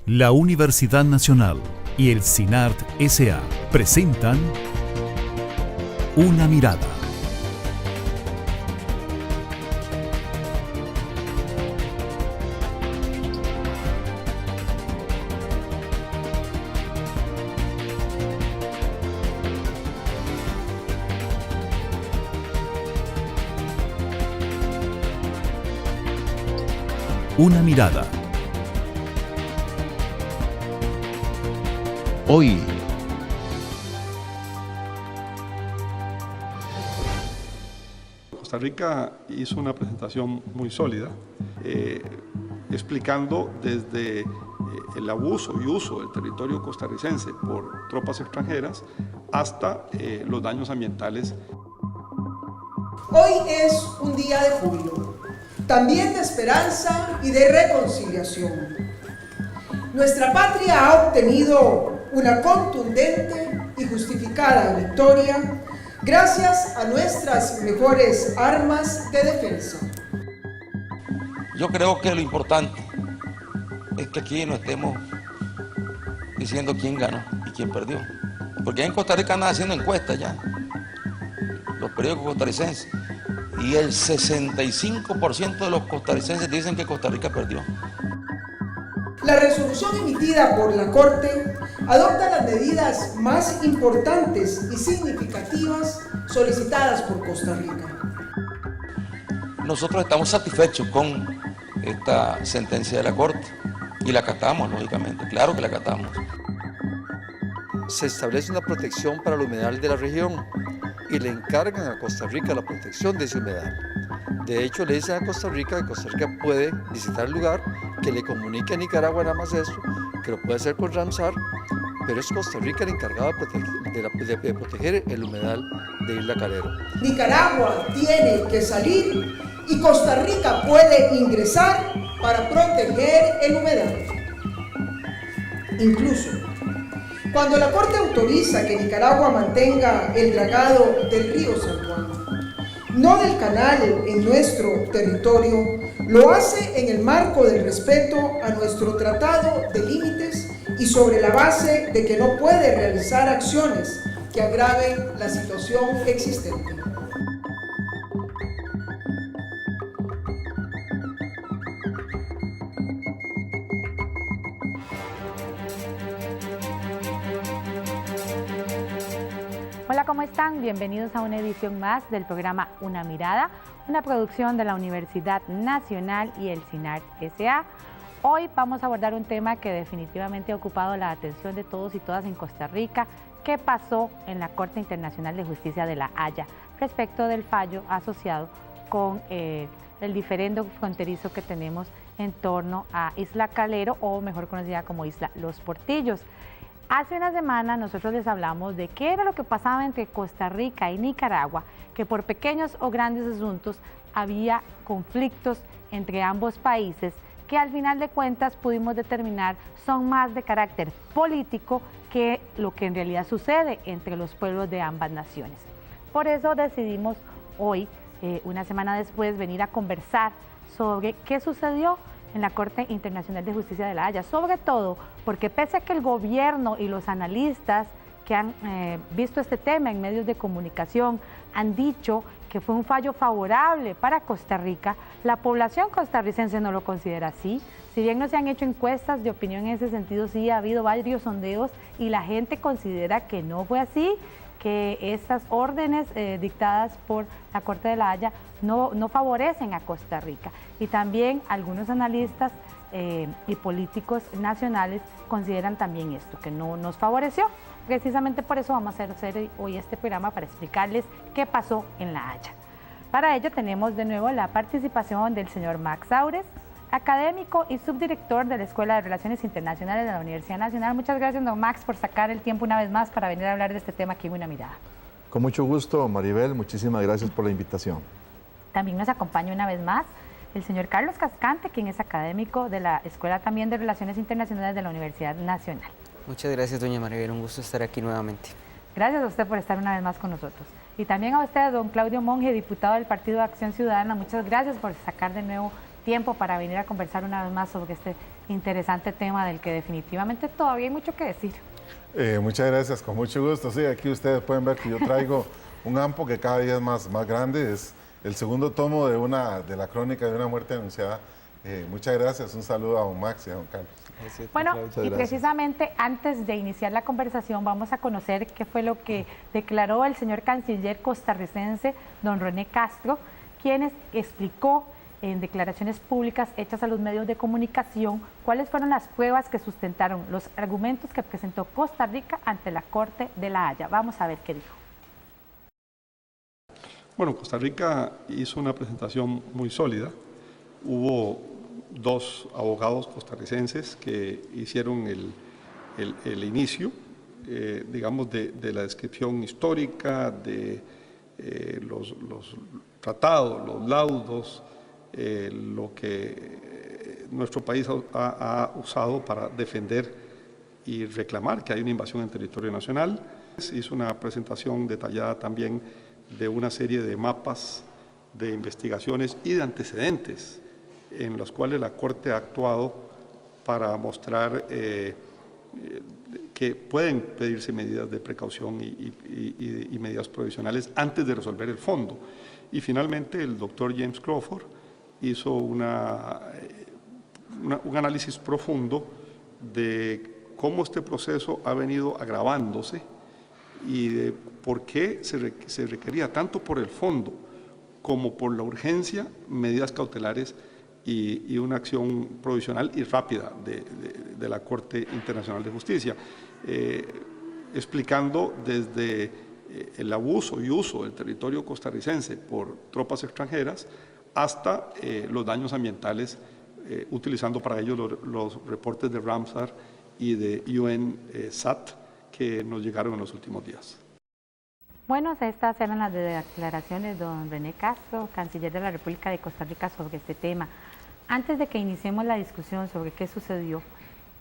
La Universidad Nacional y el CINART S.A. presentan Una Mirada. Una Mirada. Hoy. Costa Rica hizo una presentación muy sólida, explicando desde el abuso y uso del territorio costarricense por tropas extranjeras hasta los daños ambientales. Hoy es un día de júbilo, también de esperanza y de reconciliación. Nuestra patria ha obtenido una contundente y justificada victoria gracias a nuestras mejores armas de defensa. Yo creo que lo importante es que aquí no estemos diciendo quién ganó y quién perdió, porque en Costa Rica andan haciendo encuestas ya, los periódicos costarricenses, y el 65% de los costarricenses dicen que Costa Rica perdió. La resolución emitida por la Corte adopta las medidas más importantes y significativas solicitadas por Costa Rica. Nosotros estamos satisfechos con esta sentencia de la Corte y la acatamos, lógicamente, claro que la acatamos. Se establece una protección para el humedal de la región y le encargan a Costa Rica la protección de ese humedal. De hecho, le dicen a Costa Rica que Costa Rica puede visitar el lugar, que le comunique a Nicaragua nada más eso, que lo puede hacer con Ramsar, pero es Costa Rica el encargado de proteger el humedal de Isla Calero. Nicaragua tiene que salir y Costa Rica puede ingresar para proteger el humedal. Incluso, cuando la Corte autoriza que Nicaragua mantenga el dragado del río San Juan, no del canal en nuestro territorio, lo hace en el marco del respeto a nuestro tratado de límites y sobre la base de que no puede realizar acciones que agraven la situación existente. Hola, ¿cómo están? Bienvenidos a una edición más del programa Una Mirada, una producción de la Universidad Nacional y el CINART S.A. Hoy vamos a abordar un tema que definitivamente ha ocupado la atención de todos y todas en Costa Rica. ¿Qué pasó en la Corte Internacional de Justicia de La Haya respecto del fallo asociado con el diferendo fronterizo que tenemos en torno a Isla Calero, o mejor conocida como Isla Los Portillos? Hace una semana nosotros les hablamos de qué era lo que pasaba entre Costa Rica y Nicaragua, que por pequeños o grandes asuntos había conflictos entre ambos países que al final de cuentas pudimos determinar son más de carácter político que lo que en realidad sucede entre los pueblos de ambas naciones. Por eso decidimos hoy, una semana después, venir a conversar sobre qué sucedió en la Corte Internacional de Justicia de La Haya, sobre todo porque pese a que el gobierno y los analistas que han visto este tema en medios de comunicación han dicho que fue un fallo favorable para Costa Rica, la población costarricense no lo considera así. Si bien no se han hecho encuestas de opinión en ese sentido, sí ha habido varios sondeos y la gente considera que no fue así, que estas órdenes dictadas por la Corte de La Haya no favorecen a Costa Rica. Y también algunos analistas y políticos nacionales consideran también esto, que no nos favoreció. Precisamente por eso vamos a hacer hoy este programa para explicarles qué pasó en La Haya. Para ello tenemos de nuevo la participación del señor Max Saures, académico y subdirector de la Escuela de Relaciones Internacionales de la Universidad Nacional. Muchas gracias, don Max, por sacar el tiempo una vez más para venir a hablar de este tema aquí en Una Mirada. Con mucho gusto, Maribel, muchísimas gracias por la invitación. También nos acompaña una vez más el señor Carlos Cascante, quien es académico de la Escuela también de Relaciones Internacionales de la Universidad Nacional. Muchas gracias, doña Maribel, un gusto estar aquí nuevamente. Gracias a usted por estar una vez más con nosotros. Y también a usted, don Claudio Monge, diputado del Partido de Acción Ciudadana, muchas gracias por sacar de nuevo tiempo para venir a conversar una vez más sobre este interesante tema del que definitivamente todavía hay mucho que decir. Muchas gracias, con mucho gusto. Sí, aquí ustedes pueden ver que yo traigo un AMPO que cada día es más grande. Es el segundo tomo de la crónica de una muerte anunciada. Muchas gracias. Un saludo a don Max y a don Carlos. Bueno, y precisamente antes de iniciar la conversación vamos a conocer qué fue lo que declaró el señor canciller costarricense, don René Castro, quien explicó en declaraciones públicas hechas a los medios de comunicación cuáles fueron las pruebas que sustentaron los argumentos que presentó Costa Rica ante la Corte de La Haya. Vamos a ver qué dijo. Bueno, Costa Rica hizo una presentación muy sólida. Hubo dos abogados costarricenses que hicieron el inicio, digamos, de la descripción histórica, de los tratados, los laudos, lo que nuestro país ha usado para defender y reclamar que hay una invasión en territorio nacional. Hizo una presentación detallada también de una serie de mapas de investigaciones y de antecedentes en los cuales la Corte ha actuado para mostrar que pueden pedirse medidas de precaución y medidas provisionales antes de resolver el fondo. Y finalmente el doctor James Crawford hizo un análisis profundo de cómo este proceso ha venido agravándose y de por qué se requería tanto por el fondo como por la urgencia medidas cautelares y una acción provisional y rápida de la Corte Internacional de Justicia, explicando desde el abuso y uso del territorio costarricense por tropas extranjeras hasta los daños ambientales, utilizando para ello los reportes de Ramsar y de UN-SAT que nos llegaron en los últimos días. Bueno, estas eran las declaraciones de don René Castro, canciller de la República de Costa Rica, sobre este tema. Antes de que iniciemos la discusión sobre qué sucedió,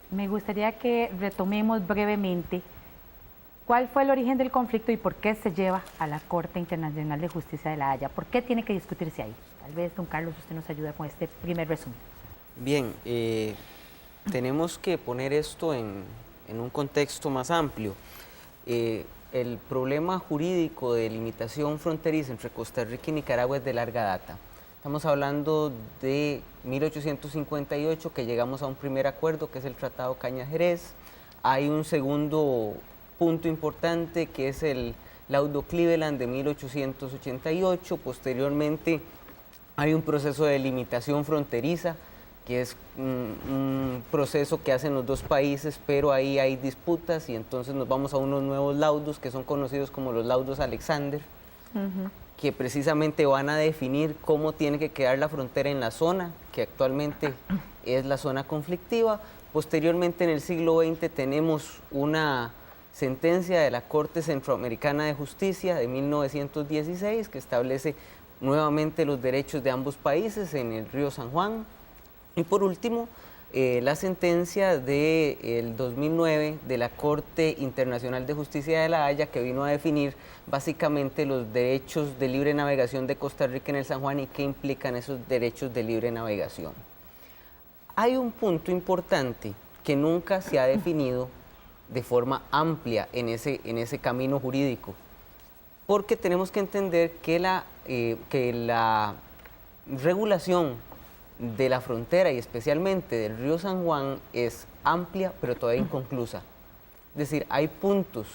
me gustaría que retomemos brevemente cuál fue el origen del conflicto y por qué se lleva a la Corte Internacional de Justicia de La Haya. ¿Por qué tiene que discutirse ahí? Tal vez, don Carlos, usted nos ayuda con este primer resumen. Bien, tenemos que poner esto en un contexto más amplio. El problema jurídico de limitación fronteriza entre Costa Rica y Nicaragua es de larga data. Estamos hablando de 1858, que llegamos a un primer acuerdo, que es el Tratado Cañas-Jerez. Hay un segundo punto importante, que es el Laudo Cleveland de 1888. Posteriormente hay un proceso de limitación fronteriza, que es un proceso que hacen los dos países, pero ahí hay disputas y entonces nos vamos a unos nuevos laudos que son conocidos como los laudos Alexander, que precisamente van a definir cómo tiene que quedar la frontera en la zona, que actualmente es la zona conflictiva. Posteriormente, en el siglo XX, tenemos una sentencia de la Corte Centroamericana de Justicia de 1916 que establece nuevamente los derechos de ambos países en el río San Juan. Y por último, la sentencia del 2009 de la Corte Internacional de Justicia de La Haya, que vino a definir básicamente los derechos de libre navegación de Costa Rica en el San Juan y qué implican esos derechos de libre navegación. Hay un punto importante que nunca se ha definido de forma amplia en ese camino jurídico, porque tenemos que entender que la regulación de la frontera y especialmente del río San Juan es amplia pero todavía inconclusa. Es decir, hay puntos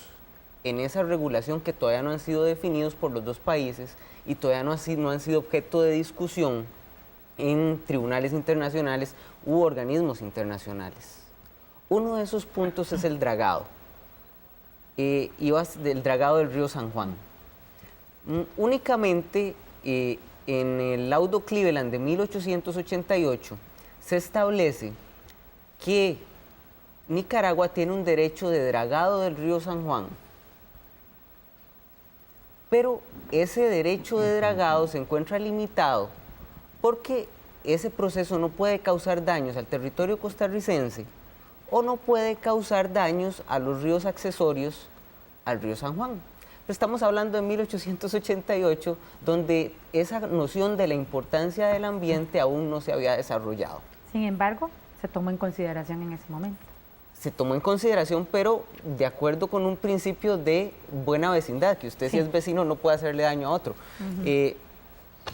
en esa regulación que todavía no han sido definidos por los dos países y todavía no han sido objeto de discusión en tribunales internacionales u organismos internacionales. Uno de esos puntos es el dragado, del dragado del río San Juan. Únicamente en el laudo Cleveland de 1888 se establece que Nicaragua tiene un derecho de dragado del río San Juan, pero ese derecho de dragado se encuentra limitado porque ese proceso no puede causar daños al territorio costarricense o no puede causar daños a los ríos accesorios al río San Juan. Pero estamos hablando de 1888, donde esa noción de la importancia del ambiente aún no se había desarrollado. Sin embargo, se tomó en consideración en ese momento. Se tomó en consideración, pero de acuerdo con un principio de buena vecindad, que usted si es vecino no puede hacerle daño a otro.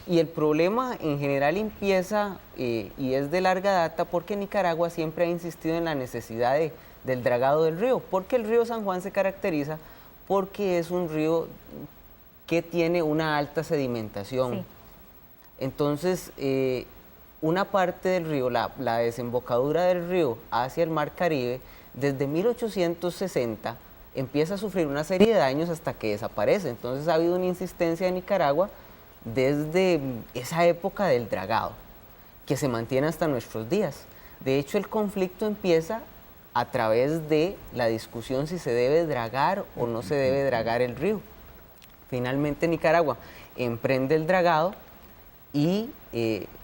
Y el problema en general empieza y es de larga data porque Nicaragua siempre ha insistido en la necesidad del dragado del río, porque el río San Juan se caracteriza porque es un río que tiene una alta sedimentación. Sí. Entonces, una parte del río, la desembocadura del río hacia el Mar Caribe, desde 1860 empieza a sufrir una serie de daños hasta que desaparece. Entonces ha habido una insistencia de Nicaragua desde esa época del dragado, que se mantiene hasta nuestros días. De hecho, el conflicto empieza a través de la discusión si se debe dragar o no se debe dragar el río. Finalmente Nicaragua emprende el dragado y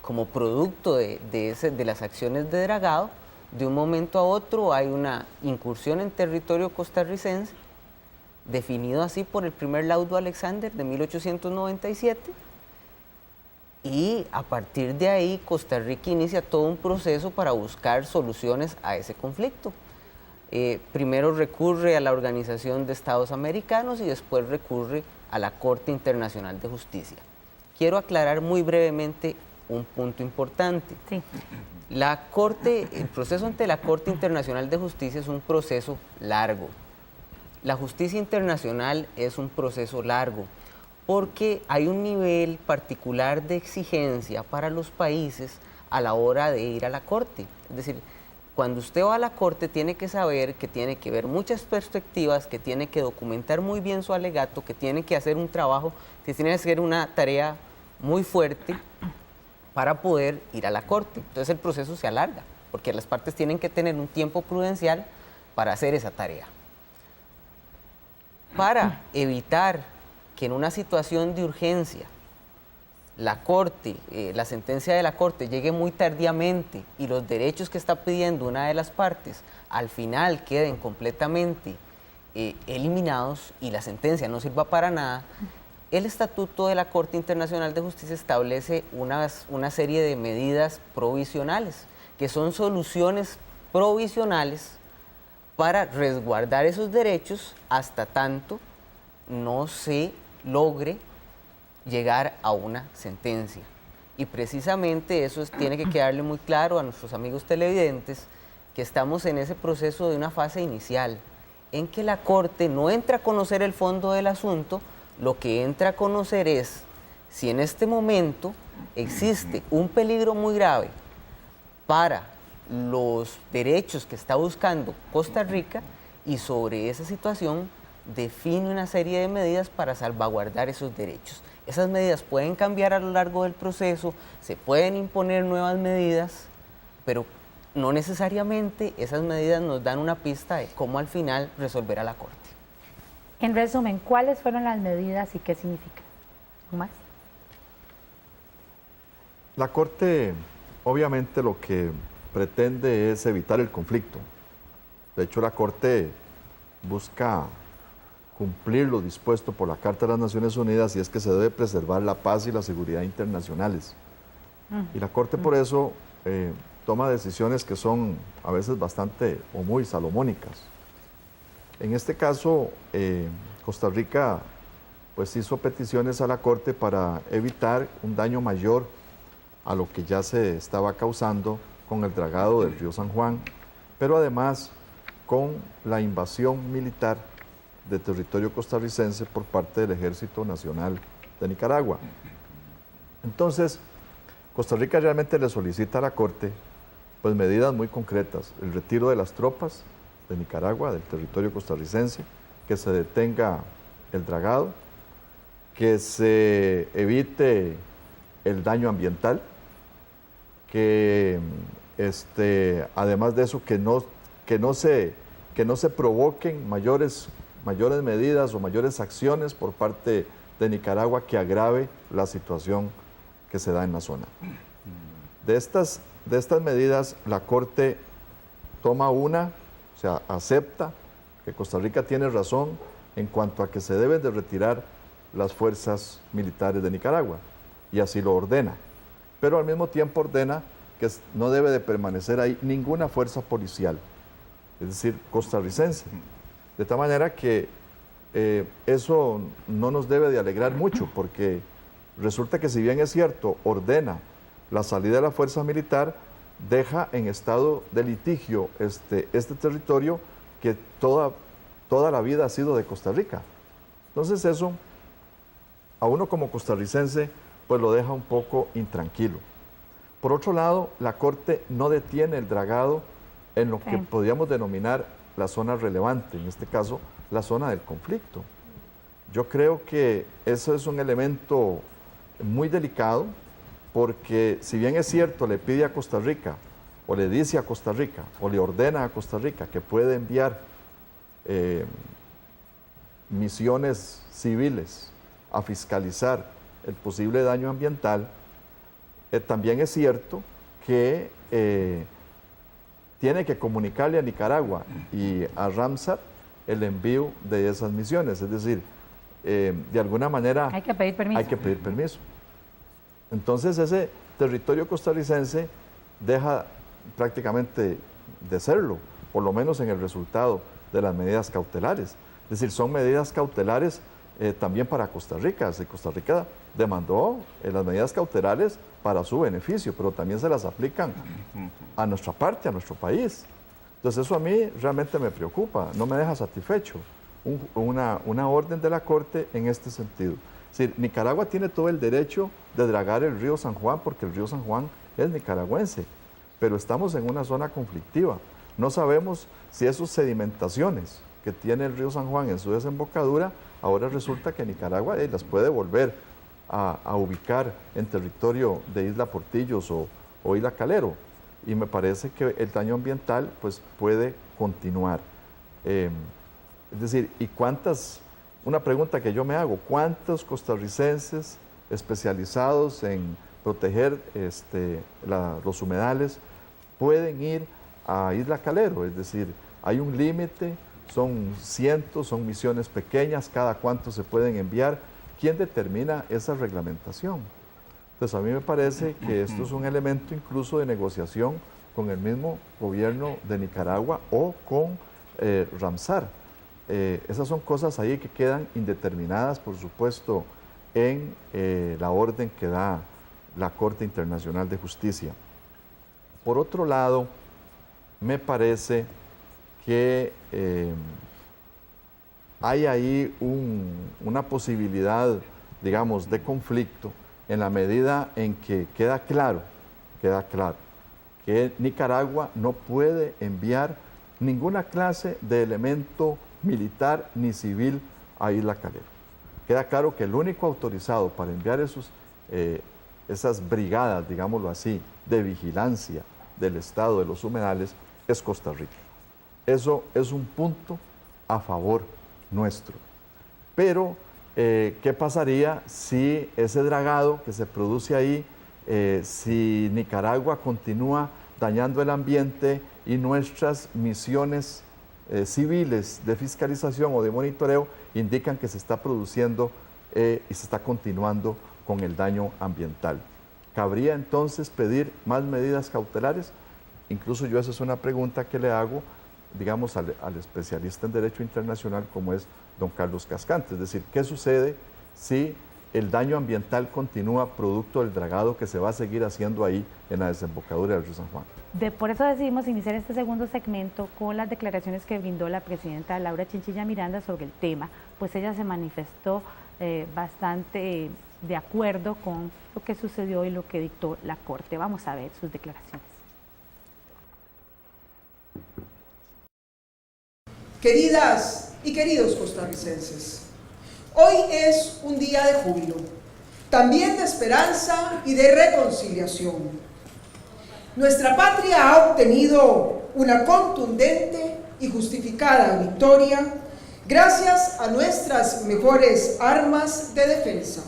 como producto de las acciones de dragado, de un momento a otro hay una incursión en territorio costarricense, definido así por el primer laudo Alexander de 1897, y a partir de ahí Costa Rica inicia todo un proceso para buscar soluciones a ese conflicto. Primero recurre a la Organización de Estados Americanos y después recurre a la Corte Internacional de Justicia. Quiero aclarar muy brevemente un punto importante. Sí. El proceso ante la Corte Internacional de Justicia es un proceso largo. La justicia internacional es un proceso largo porque hay un nivel particular de exigencia para los países a la hora de ir a la Corte. Es decir, cuando usted va a la Corte tiene que saber que tiene que ver muchas perspectivas, que tiene que documentar muy bien su alegato, que tiene que hacer un trabajo, que tiene que hacer una tarea muy fuerte para poder ir a la Corte. Entonces el proceso se alarga, porque las partes tienen que tener un tiempo prudencial para hacer esa tarea. Para evitar que en una situación de urgencia la Corte, la sentencia de la Corte llegue muy tardíamente y los derechos que está pidiendo una de las partes al final queden completamente eliminados y la sentencia no sirva para nada, el Estatuto de la Corte Internacional de Justicia establece una serie de medidas provisionales, que son soluciones provisionales para resguardar esos derechos hasta tanto no se logre llegar a una sentencia. Y precisamente eso tiene que quedarle muy claro a nuestros amigos televidentes, que estamos en ese proceso de una fase inicial, en que la Corte no entra a conocer el fondo del asunto, lo que entra a conocer es si en este momento existe un peligro muy grave para los derechos que está buscando Costa Rica, y sobre esa situación define una serie de medidas para salvaguardar esos derechos. Esas medidas pueden cambiar a lo largo del proceso, se pueden imponer nuevas medidas, pero no necesariamente esas medidas nos dan una pista de cómo al final resolverá la Corte. En resumen, ¿cuáles fueron las medidas y qué significan? ¿Más? La Corte obviamente lo que pretende es evitar el conflicto. De hecho, la Corte busca cumplir lo dispuesto por la Carta de las Naciones Unidas, y es que se debe preservar la paz y la seguridad internacionales. Y la Corte por eso toma decisiones que son a veces bastante o muy salomónicas. En este caso, Costa Rica pues hizo peticiones a la Corte para evitar un daño mayor a lo que ya se estaba causando con el dragado del río San Juan, pero además con la invasión militar de territorio costarricense por parte del Ejército Nacional de Nicaragua. Entonces, Costa Rica realmente le solicita a la Corte pues medidas muy concretas: el retiro de las tropas de Nicaragua, del territorio costarricense, que se detenga el dragado, que se evite el daño ambiental, que además de eso que no se provoquen mayores medidas o mayores acciones por parte de Nicaragua que agrave la situación que se da en la zona. De estas medidas, la Corte toma una, o sea, acepta que Costa Rica tiene razón en cuanto a que se deben de retirar las fuerzas militares de Nicaragua, y así lo ordena. Pero al mismo tiempo ordena que no debe de permanecer ahí ninguna fuerza policial, es decir, costarricense. De tal manera que eso no nos debe de alegrar mucho, porque resulta que si bien es cierto, ordena la salida de la fuerza militar, deja en estado de litigio este territorio que toda la vida ha sido de Costa Rica. Entonces eso, a uno como costarricense, pues lo deja un poco intranquilo. Por otro lado, la Corte no detiene el dragado en lo que podríamos denominar la zona relevante, en este caso, la zona del conflicto. Yo creo que eso es un elemento muy delicado, porque si bien es cierto, le pide a Costa Rica, o le dice a Costa Rica, o le ordena a Costa Rica que puede enviar misiones civiles a fiscalizar el posible daño ambiental, también es cierto que tiene que comunicarle a Nicaragua y a Ramsar el envío de esas misiones, es decir, de alguna manera hay que pedir permiso. Hay que pedir permiso. Entonces ese territorio costarricense deja prácticamente de serlo, por lo menos en el resultado de las medidas cautelares. Es decir, son medidas cautelares también para Costa Rica. Costa Rica demandó las medidas cautelares para su beneficio, pero también se las aplican a nuestra parte, a nuestro país. Entonces eso a mí realmente me preocupa, no me deja satisfecho una orden de la Corte en este sentido. Es decir, Nicaragua tiene todo el derecho de dragar el río San Juan, porque el río San Juan es nicaragüense, pero estamos en una zona conflictiva. No sabemos si esas sedimentaciones que tiene el río San Juan en su desembocadura, ahora resulta que Nicaragua las puede volver a ubicar en territorio de Isla Portillos o Isla Calero. Y me parece que el daño ambiental pues, puede continuar. Es decir, una pregunta que yo me hago, ¿cuántos costarricenses especializados en proteger los humedales pueden ir a Isla Calero? Es decir, hay un límite, son cientos, son misiones pequeñas, cada cuánto se pueden enviar. ¿Quién determina esa reglamentación? Entonces a mí me parece que esto es un elemento incluso de negociación con el mismo gobierno de Nicaragua o con Ramsar. Esas son cosas ahí que quedan indeterminadas, por supuesto, en la orden que da la Corte Internacional de Justicia. Por otro lado, me parece que hay ahí una posibilidad, digamos, de conflicto en la medida en que queda claro que Nicaragua no puede enviar ninguna clase de elemento militar ni civil a Isla Calero. Queda claro que el único autorizado para enviar esas brigadas, digámoslo así, de vigilancia del estado de los humedales es Costa Rica. Eso es un punto a favor nuestro. Pero, ¿qué pasaría si ese dragado que se produce ahí, si Nicaragua continúa dañando el ambiente y nuestras misiones civiles de fiscalización o de monitoreo indican que se está produciendo y se está continuando con el daño ambiental? ¿Cabría entonces pedir más medidas cautelares? Incluso yo esa es una pregunta que le hago, digamos, al especialista en Derecho Internacional como es don Carlos Cascante. Es decir, ¿qué sucede si el daño ambiental continúa producto del dragado que se va a seguir haciendo ahí en la desembocadura del río San Juan? Por eso decidimos iniciar este segundo segmento con las declaraciones que brindó la presidenta Laura Chinchilla Miranda sobre el tema, pues ella se manifestó bastante de acuerdo con lo que sucedió y lo que dictó la Corte. Vamos a ver sus declaraciones. Queridas y queridos costarricenses, hoy es un día de júbilo, también de esperanza y de reconciliación. Nuestra patria ha obtenido una contundente y justificada victoria gracias a nuestras mejores armas de defensa,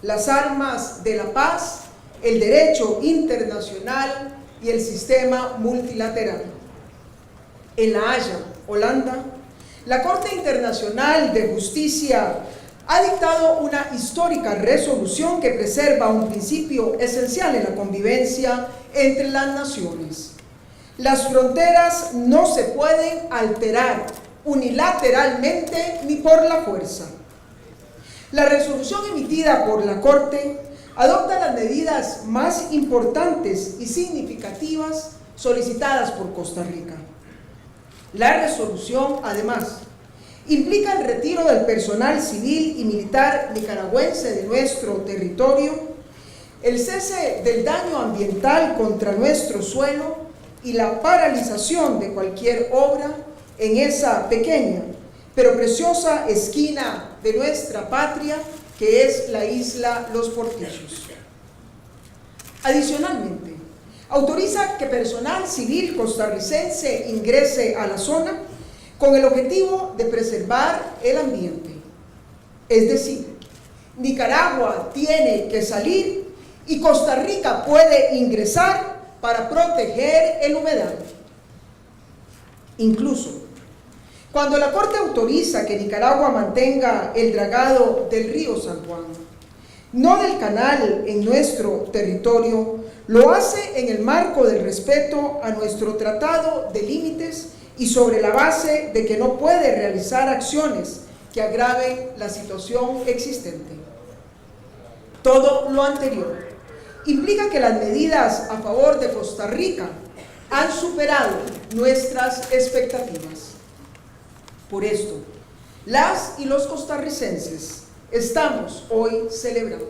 las armas de la paz, el derecho internacional y el sistema multilateral. En La Haya, Holanda, la Corte Internacional de Justicia ha dictado una histórica resolución que preserva un principio esencial en la convivencia entre las naciones. Las fronteras no se pueden alterar unilateralmente ni por la fuerza. La resolución emitida por la Corte adopta las medidas más importantes y significativas solicitadas por Costa Rica. La resolución, además, implica el retiro del personal civil y militar nicaragüense de nuestro territorio, el cese del daño ambiental contra nuestro suelo y la paralización de cualquier obra en esa pequeña pero preciosa esquina de nuestra patria que es la isla Los Portillos. Adicionalmente, autoriza que personal civil costarricense ingrese a la zona con el objetivo de preservar el ambiente. Es decir, Nicaragua tiene que salir y Costa Rica puede ingresar para proteger el humedal. Incluso, cuando la Corte autoriza que Nicaragua mantenga el dragado del río San Juan, no del canal en nuestro territorio, lo hace en el marco del respeto a nuestro tratado de límites y sobre la base de que no puede realizar acciones que agraven la situación existente. Todo lo anterior implica que las medidas a favor de Costa Rica han superado nuestras expectativas. Por esto, las y los costarricenses estamos hoy celebrando.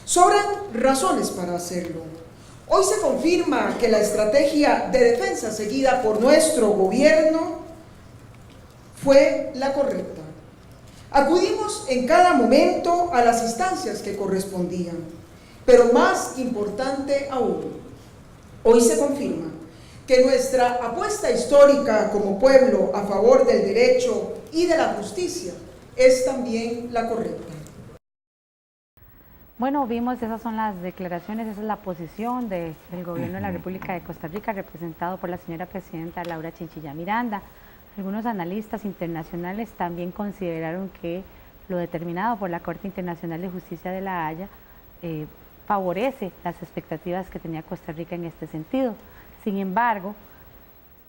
Sobran razones para hacerlo. Hoy se confirma que la estrategia de defensa seguida por nuestro gobierno fue la correcta. Acudimos en cada momento a las instancias que correspondían, pero más importante aún, hoy se confirma que nuestra apuesta histórica como pueblo a favor del derecho y de la justicia es también la correcta. Bueno, vimos, esas son las declaraciones, esa es la posición del gobierno de la República de Costa Rica, representado por la señora presidenta Laura Chinchilla Miranda. Algunos analistas internacionales también consideraron que lo determinado por la Corte Internacional de Justicia de La Haya favorece las expectativas que tenía Costa Rica en este sentido. Sin embargo,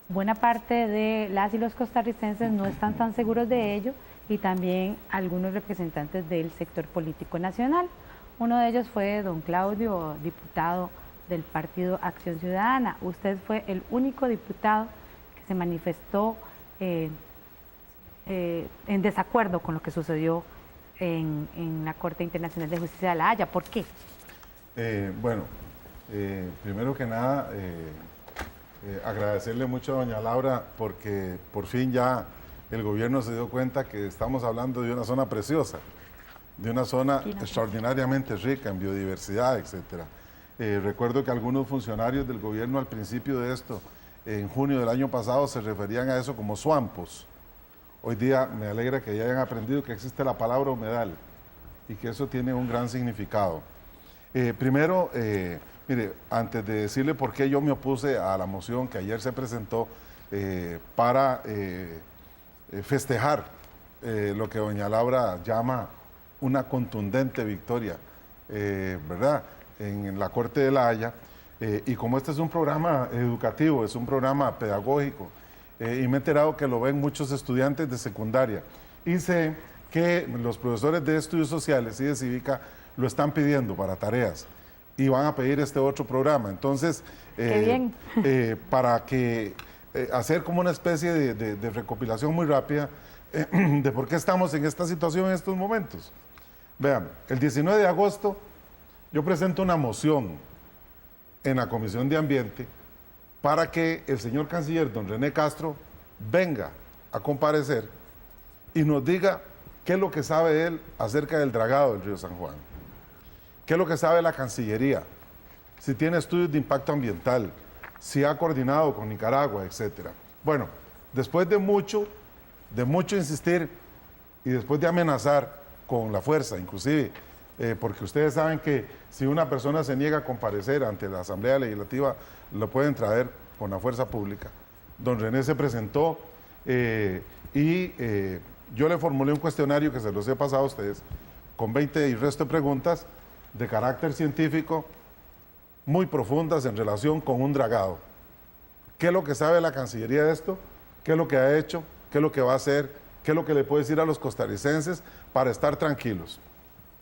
buena parte de las y los costarricenses no están tan seguros de ello, y también algunos representantes del sector político nacional. Uno de ellos fue don Claudio, diputado del Partido Acción Ciudadana. Usted fue el único diputado que se manifestó en desacuerdo con lo que sucedió en la Corte Internacional de Justicia de La Haya. ¿Por qué? Primero que nada, agradecerle mucho a doña Laura, porque por fin ya el gobierno se dio cuenta que estamos hablando de una zona preciosa, de una zona extraordinariamente rica en biodiversidad, etc. Recuerdo que algunos funcionarios del gobierno al principio de esto, en junio del año pasado, se referían a eso como swampos. Hoy día me alegra que ya hayan aprendido que existe la palabra humedal y que eso tiene un gran significado. Primero, mire, antes de decirle por qué yo me opuse a la moción que ayer se presentó para festejar lo que doña Laura llama una contundente victoria, ¿verdad?, en la Corte de La Haya, y como este es un programa educativo, es un programa pedagógico, y me he enterado que lo ven muchos estudiantes de secundaria, y sé que los profesores de estudios sociales y de cívica lo están pidiendo para tareas, y van a pedir este otro programa. Entonces, para que hacer como una especie de recopilación muy rápida de por qué estamos en esta situación en estos momentos. Vean, el 19 de agosto yo presento una moción en la Comisión de Ambiente para que el señor canciller, don René Castro, venga a comparecer y nos diga qué es lo que sabe él acerca del dragado del río San Juan. ¿Qué es lo que sabe la Cancillería? Si tiene estudios de impacto ambiental, si ha coordinado con Nicaragua, etc. Bueno, después de mucho insistir y después de amenazar con la fuerza, inclusive, porque ustedes saben que si una persona se niega a comparecer ante la Asamblea Legislativa, lo pueden traer con la fuerza pública. Don René se presentó y yo le formulé un cuestionario que se los he pasado a ustedes, con 20 y resto de preguntas de carácter científico, muy profundas en relación con un dragado. ¿Qué es lo que sabe la Cancillería de esto? ¿Qué es lo que ha hecho? ¿Qué es lo que va a hacer? ¿Qué es lo que le puede decir a los costarricenses para estar tranquilos?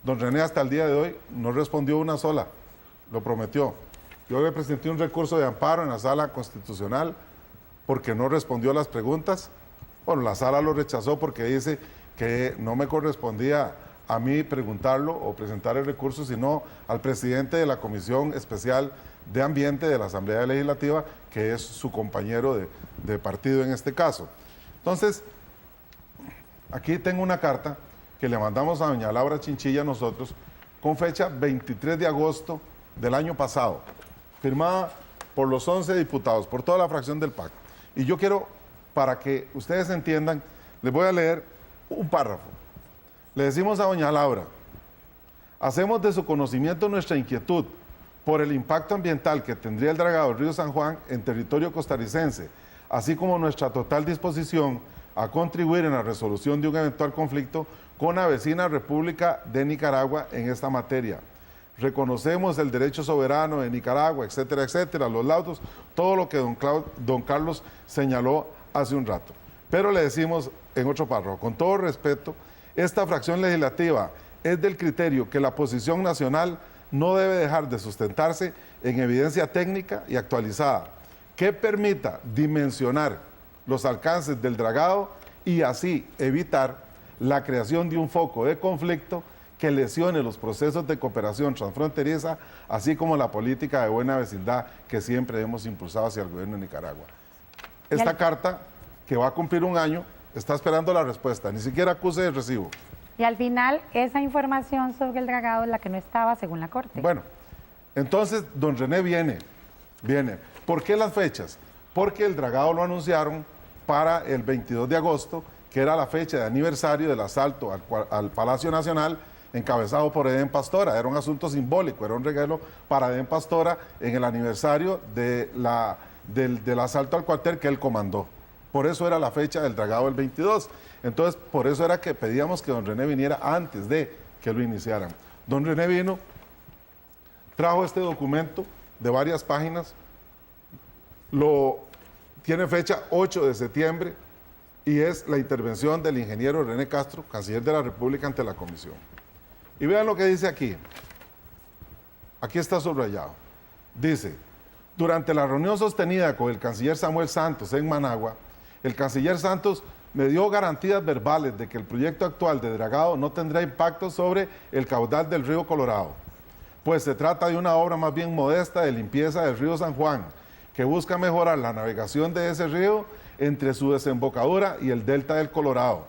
Don René hasta el día de hoy no respondió una sola, lo prometió. Yo le presenté un recurso de amparo en la sala constitucional porque no respondió a las preguntas. Bueno, la sala lo rechazó porque dice que no me correspondía a mí preguntarlo o presentar el recurso, sino al presidente de la Comisión Especial de Ambiente de la Asamblea Legislativa, que es su compañero de partido en este caso. Entonces, aquí tengo una carta que le mandamos a doña Laura Chinchilla nosotros, con fecha 23 de agosto del año pasado, firmada por los 11 diputados, por toda la fracción del PAC. Y yo quiero, para que ustedes entiendan, les voy a leer un párrafo. Le decimos a doña Laura: hacemos de su conocimiento nuestra inquietud por el impacto ambiental que tendría el dragado del río San Juan en territorio costarricense, así como nuestra total disposición a contribuir en la resolución de un eventual conflicto con la vecina República de Nicaragua en esta materia. Reconocemos el derecho soberano de Nicaragua, etcétera, etcétera, los laudos, todo lo que don Carlos señaló hace un rato. Pero le decimos en otro párrafo: con todo respeto, esta fracción legislativa es del criterio que la posición nacional no debe dejar de sustentarse en evidencia técnica y actualizada, que permita dimensionar los alcances del dragado y así evitar la creación de un foco de conflicto que lesione los procesos de cooperación transfronteriza, así como la política de buena vecindad que siempre hemos impulsado hacia el gobierno de Nicaragua. Esta carta, que va a cumplir un año, está esperando la respuesta, ni siquiera acuse de recibo. Y al final, esa información sobre el dragado es la que no estaba según la Corte. Bueno, entonces don René viene. ¿Por qué las fechas? Porque el dragado lo anunciaron para el 22 de agosto, que era la fecha de aniversario del asalto al Palacio Nacional, encabezado por Edén Pastora. Era un asunto simbólico, era un regalo para Edén Pastora en el aniversario del asalto al cuartel que él comandó. Por eso era la fecha del dragado el 22. Entonces, por eso era que pedíamos que don René viniera antes de que lo iniciaran. Don René vino, trajo este documento de varias páginas, tiene fecha 8 de septiembre y es la intervención del ingeniero René Castro, canciller de la República, ante la comisión. Y vean lo que dice aquí. Aquí está subrayado. Dice: durante la reunión sostenida con el canciller Samuel Santos en Managua, el canciller Santos me dio garantías verbales de que el proyecto actual de dragado no tendrá impacto sobre el caudal del río Colorado, pues se trata de una obra más bien modesta de limpieza del río San Juan, que busca mejorar la navegación de ese río entre su desembocadura y el delta del Colorado.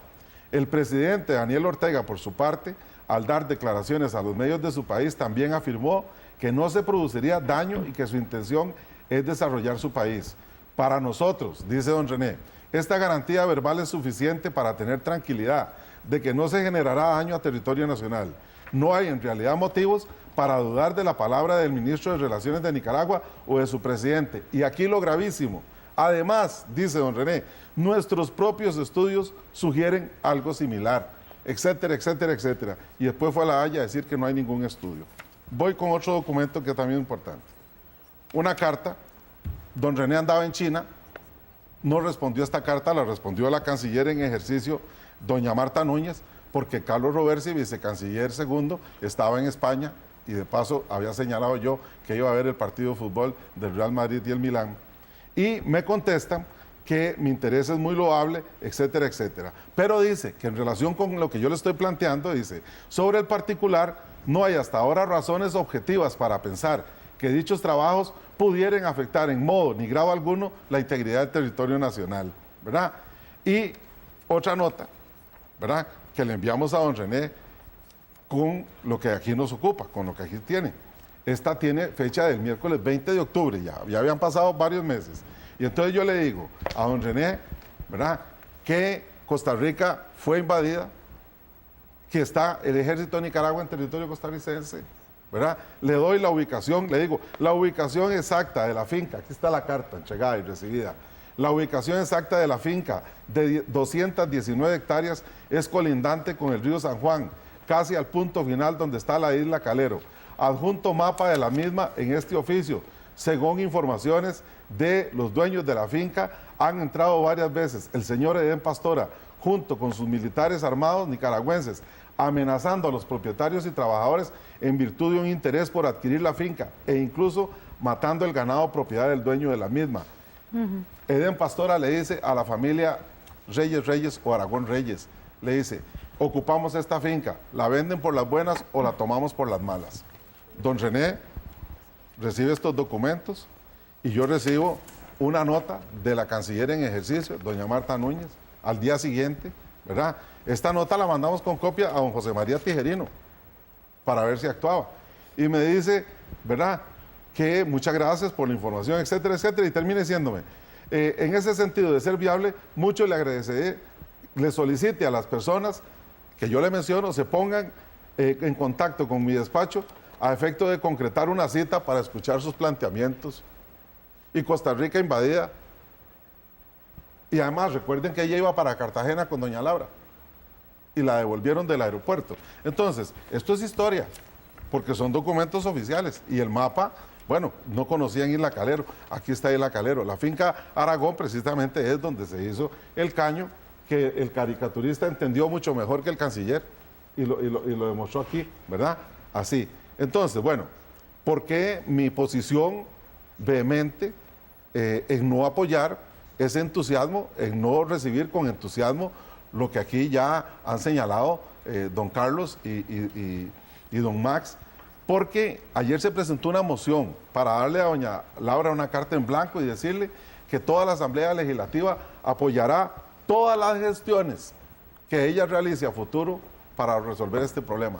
El presidente Daniel Ortega, por su parte, al dar declaraciones a los medios de su país, también afirmó que no se produciría daño y que su intención es desarrollar su país. Para nosotros, dice don René, esta garantía verbal es suficiente para tener tranquilidad de que no se generará daño a territorio nacional. No hay en realidad motivos para dudar de la palabra del ministro de Relaciones de Nicaragua o de su presidente. Y aquí lo gravísimo. Además, dice don René, nuestros propios estudios sugieren algo similar, etcétera, etcétera, etcétera. Y después fue a La Haya a decir que no hay ningún estudio. Voy con otro documento que también es importante. Una carta. Don René andaba en China, no respondió esta carta, la respondió la canciller en ejercicio, doña Marta Núñez, porque Carlos Roversi, vicecanciller segundo, estaba en España y de paso había señalado yo que iba a ver el partido de fútbol del Real Madrid y el Milán. Y me contestan que mi interés es muy loable, etcétera, etcétera. Pero dice que en relación con lo que yo le estoy planteando, dice, sobre el particular, no hay hasta ahora razones objetivas para pensar que dichos trabajos pudieran afectar en modo ni grado alguno la integridad del territorio nacional, ¿verdad? Y otra nota, ¿verdad?, que le enviamos a don René con lo que aquí nos ocupa, con lo que aquí tiene. Esta tiene fecha del miércoles 20 de octubre, ya habían pasado varios meses. Y entonces yo le digo a don René, ¿verdad?, que Costa Rica fue invadida, que está el ejército de Nicaragua en territorio costarricense, ¿verdad? Le doy la ubicación, le digo, la ubicación exacta de la finca, aquí está la carta entregada y recibida, la ubicación exacta de la finca de 219 hectáreas es colindante con el río San Juan, casi al punto final donde está la isla Calero. adjunto mapa de la misma en este oficio. Según informaciones de los dueños de la finca, han entrado varias veces el señor Edén Pastora, junto con sus militares armados nicaragüenses, amenazando a los propietarios y trabajadores en virtud de un interés por adquirir la finca e incluso matando el ganado propiedad del dueño de la misma. Edén Pastora le dice a la familia Reyes o Aragón Reyes, le dice, ocupamos esta finca, la venden por las buenas o la tomamos por las malas. Don René recibe estos documentos y yo recibo una nota de la canciller en ejercicio, doña Marta Núñez, al día siguiente, ¿verdad? Esta nota la mandamos con copia a don José María Tijerino para ver si actuaba. Y me dice, ¿verdad?, que muchas gracias por la información, etcétera, etcétera, y termina diciéndome, en ese sentido de ser viable, mucho le agradeceré, le solicite a las personas que yo le menciono, se pongan en contacto con mi despacho a efecto de concretar una cita para escuchar sus planteamientos. Y Costa Rica invadida. Y además, recuerden que ella iba para Cartagena con doña Laura y la devolvieron del aeropuerto. Entonces, esto es historia, porque son documentos oficiales. Y el mapa, bueno, no conocían Isla Calero. Aquí está Isla Calero. La finca Aragón precisamente es donde se hizo el caño que el caricaturista entendió mucho mejor que el canciller y lo demostró aquí, ¿verdad? Así. Entonces, bueno, ¿por qué mi posición vehemente en no apoyar ese entusiasmo, en no recibir con entusiasmo lo que aquí ya han señalado don Carlos y don Max? Porque ayer se presentó una moción para darle a doña Laura una carta en blanco y decirle que toda la Asamblea Legislativa apoyará todas las gestiones que ella realice a futuro para resolver este problema.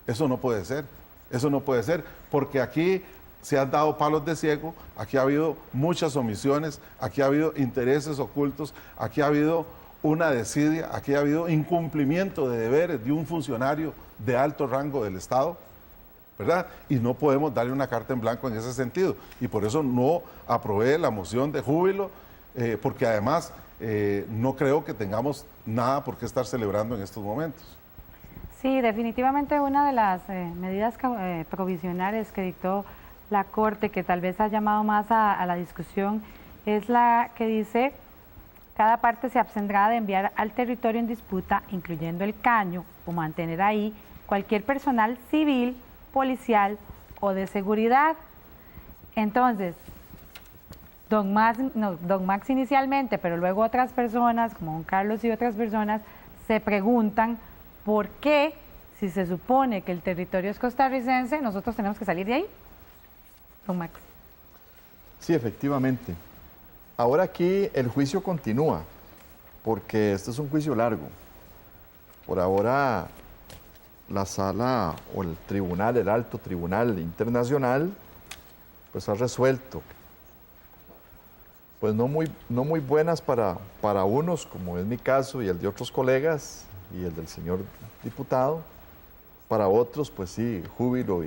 Eso no puede ser, porque aquí se han dado palos de ciego, aquí ha habido muchas omisiones, aquí ha habido intereses ocultos, aquí ha habido una desidia, aquí ha habido incumplimiento de deberes de un funcionario de alto rango del Estado, ¿verdad? Y no podemos darle una carta en blanco en ese sentido. Y por eso no aprobé la moción de júbilo, porque además no creo que tengamos nada por qué estar celebrando en estos momentos. Sí, definitivamente una de las medidas provisionales que dictó la Corte, que tal vez ha llamado más a la discusión, es la que dice: cada parte se abstendrá de enviar al territorio en disputa, incluyendo el caño, o mantener ahí cualquier personal civil, policial o de seguridad. Entonces, don Max inicialmente, pero luego otras personas, como don Carlos y otras personas, se preguntan por qué, si se supone que el territorio es costarricense, nosotros tenemos que salir de ahí. Don Max. Sí, efectivamente. Ahora aquí el juicio continúa, porque este es un juicio largo. Por ahora, la sala o el tribunal, el alto tribunal internacional, pues ha resuelto, pues no muy buenas para unos, como es mi caso y el de otros colegas y el del señor diputado. Para otros, pues sí, júbilo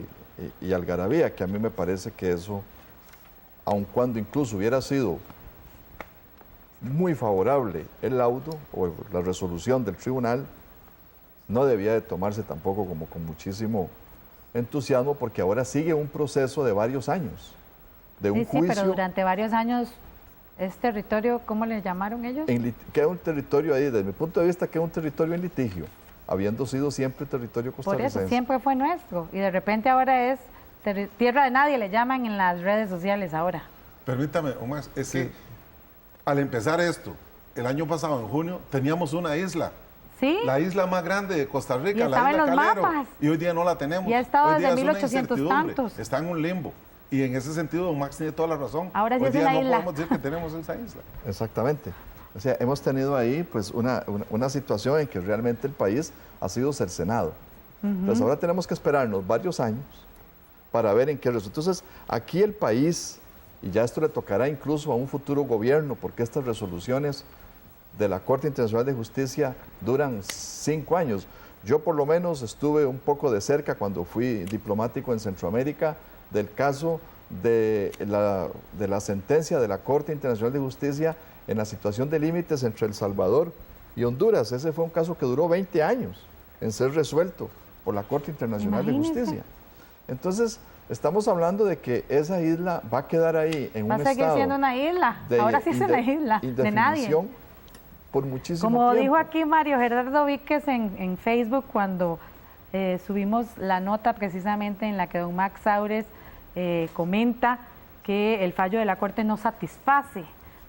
y algarabía, que a mí me parece que eso, aun cuando incluso hubiera sido muy favorable el laudo o la resolución del tribunal, no debía de tomarse tampoco como con muchísimo entusiasmo, porque ahora sigue un proceso de varios años, de un juicio. Pero durante varios años es territorio, ¿cómo le llamaron ellos? Queda un territorio ahí, desde mi punto de vista, queda un territorio en litigio, habiendo sido siempre territorio costarricense. Por eso siempre fue nuestro, y de repente ahora es tierra de nadie, le llaman en las redes sociales ahora. Permítame, Omar, es que al empezar esto, el año pasado, en junio, teníamos una isla. ¿Sí? La isla más grande de Costa Rica, y la isla en los Calero. mapas. Y hoy día no la tenemos. Y ha estado hoy día desde es una 1800 incertidumbre. tantos. Está en un limbo. Y en ese sentido, don Max tiene toda la razón. Ahora sí hoy es día una no isla. podemos decir que tenemos esa isla. Exactamente. O sea, hemos tenido ahí pues una situación en que realmente el país ha sido cercenado. Entonces ahora tenemos que esperarnos varios años para ver en qué resulta. Entonces aquí el país, y ya esto le tocará incluso a un futuro gobierno, porque estas resoluciones de la Corte Internacional de Justicia duran 5 años. Yo por lo menos estuve un poco de cerca cuando fui diplomático en Centroamérica del caso de la sentencia de la Corte Internacional de Justicia en la situación de límites entre El Salvador y Honduras. Ese fue un caso que duró 20 años en ser resuelto por la Corte Internacional de Justicia. Entonces, estamos hablando de que esa isla va a quedar ahí en un estado... Va a seguir siendo una isla, ahora sí es una isla, de nadie. Por muchísimo Como tiempo. dijo aquí Mario Gerardo Víquez en Facebook cuando subimos la nota precisamente en la que don Max Saures comenta que el fallo de la Corte no satisface.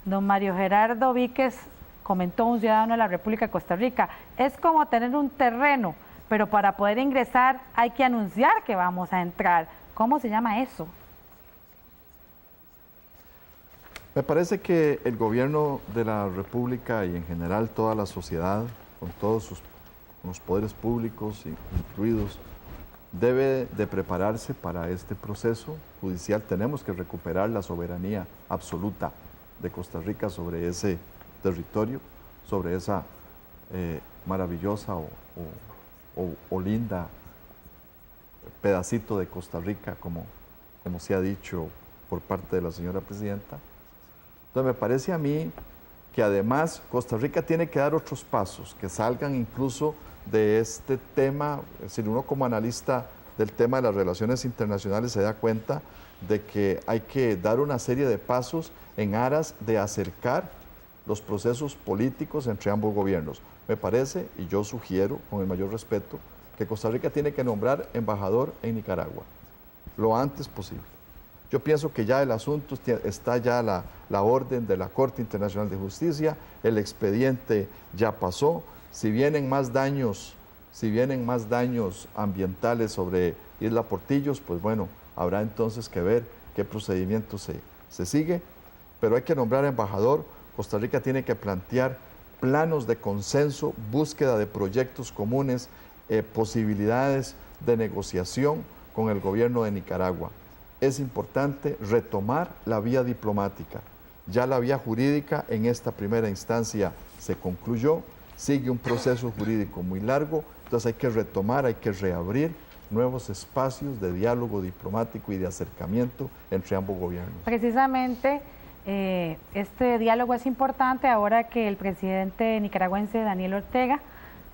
Don Mario Gerardo Víquez comentó un ciudadano de la República de Costa Rica, es como tener un terreno, pero para poder ingresar hay que anunciar que vamos a entrar. ¿Cómo se llama eso? Me parece que el gobierno de la República y en general toda la sociedad, con todos los poderes públicos incluidos, debe de prepararse para este proceso judicial. Tenemos que recuperar la soberanía absoluta de Costa Rica sobre ese territorio, sobre esa maravillosa o linda pedacito de Costa Rica, como se ha dicho por parte de la señora presidenta. Entonces me parece a mí que además Costa Rica tiene que dar otros pasos, que salgan incluso de este tema. Es decir, uno como analista del tema de las relaciones internacionales se da cuenta de que hay que dar una serie de pasos en aras de acercar los procesos políticos entre ambos gobiernos. Me parece, y yo sugiero con el mayor respeto, que Costa Rica tiene que nombrar embajador en Nicaragua lo antes posible. Yo pienso que ya el asunto está ya la orden de la Corte Internacional de Justicia, el expediente ya pasó. Si vienen más daños ambientales sobre Isla Portillos, pues bueno, habrá entonces que ver qué procedimiento se sigue, pero hay que nombrar embajador. Costa Rica tiene que plantear planos de consenso, búsqueda de proyectos comunes, posibilidades de negociación con el gobierno de Nicaragua. Es importante retomar la vía diplomática. Ya la vía jurídica en esta primera instancia se concluyó, sigue un proceso jurídico muy largo, entonces hay que retomar, hay que reabrir nuevos espacios de diálogo diplomático y de acercamiento entre ambos gobiernos. Precisamente este diálogo es importante ahora que el presidente nicaragüense Daniel Ortega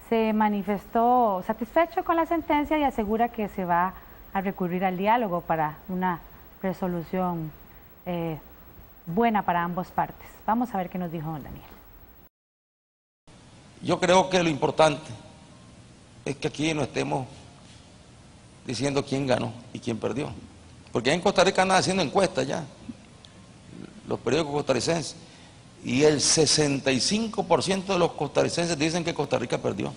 se manifestó satisfecho con la sentencia y asegura que se va a recurrir al diálogo para una resolución buena para ambas partes. Vamos a ver qué nos dijo don Daniel. Yo creo que lo importante es que aquí no estemos diciendo quién ganó y quién perdió. Porque en Costa Rica andan haciendo encuestas ya, los periódicos costarricenses, y el 65% de los costarricenses dicen que Costa Rica perdió.